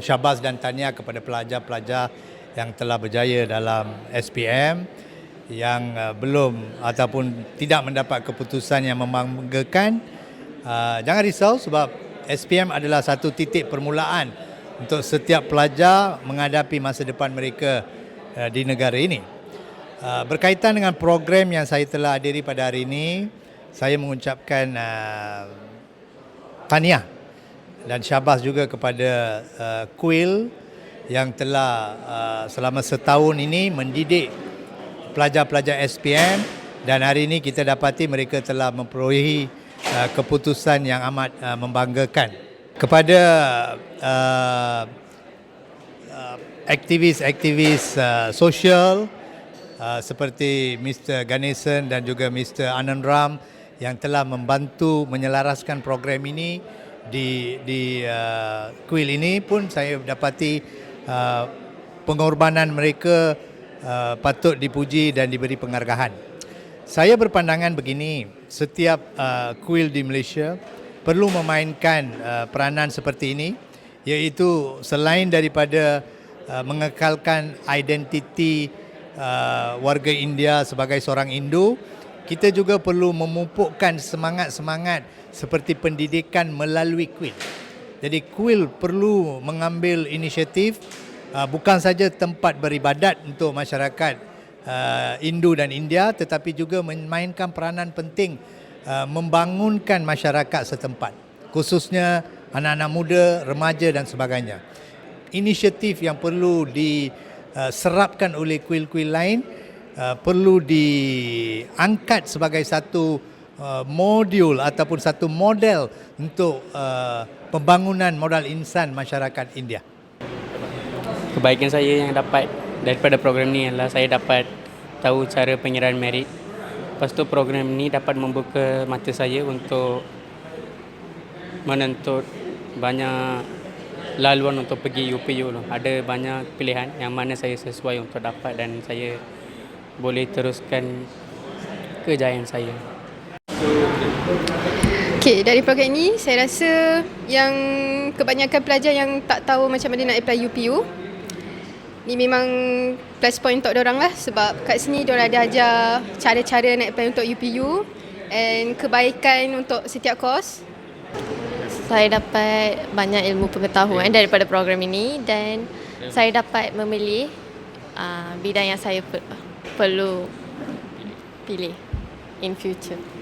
syabas dan tahniah kepada pelajar-pelajar yang telah berjaya dalam SPM yang belum ataupun tidak mendapat keputusan yang membanggakan. Jangan risau sebab SPM adalah satu titik permulaan untuk setiap pelajar menghadapi masa depan mereka di negara ini. Berkaitan dengan program yang saya telah hadiri pada hari ini, saya mengucapkan tahniah dan syabas juga kepada Kuil yang telah selama setahun ini mendidik pelajar-pelajar SPM, dan hari ini kita dapati mereka telah memperolehi keputusan yang amat membanggakan. Kepada aktivis-aktivis sosial seperti Mr. Ganesan dan juga Mr. Anand Ram yang telah membantu menyelaraskan program ini di kuil ini pun saya dapati pengorbanan mereka patut dipuji dan diberi penghargaan. Saya berpandangan begini, setiap kuil di Malaysia perlu memainkan peranan seperti ini, iaitu selain daripada mengekalkan identiti warga India sebagai seorang Hindu, kita juga perlu memupukkan semangat-semangat seperti pendidikan melalui kuil. Jadi kuil perlu mengambil inisiatif bukan saja tempat beribadat untuk masyarakat Hindu dan India, tetapi juga memainkan peranan penting membangunkan masyarakat setempat, khususnya anak-anak muda, remaja dan sebagainya. Inisiatif yang perlu diserapkan oleh kuil-kuil lain perlu diangkat sebagai satu modul ataupun satu model untuk pembangunan modal insan masyarakat India. Kebaikan saya yang dapat daripada program ni adalah saya dapat tahu cara pengiraan merit. Lepas tu program ni dapat membuka mata saya untuk menuntut banyak laluan untuk pergi UPU. Ada banyak pilihan yang mana saya sesuai untuk dapat dan saya boleh teruskan kejayaan saya. Okay, dari program ini saya rasa yang kebanyakan pelajar yang tak tahu macam mana nak apply UPU, ni memang plus point untuk diorang lah, sebab kat sini diorang ada ajar cara-cara nak apply untuk UPU and kebaikan untuk setiap kos. Saya dapat banyak ilmu pengetahuan daripada program ini dan saya dapat memilih bidang yang saya perlu pilih in future.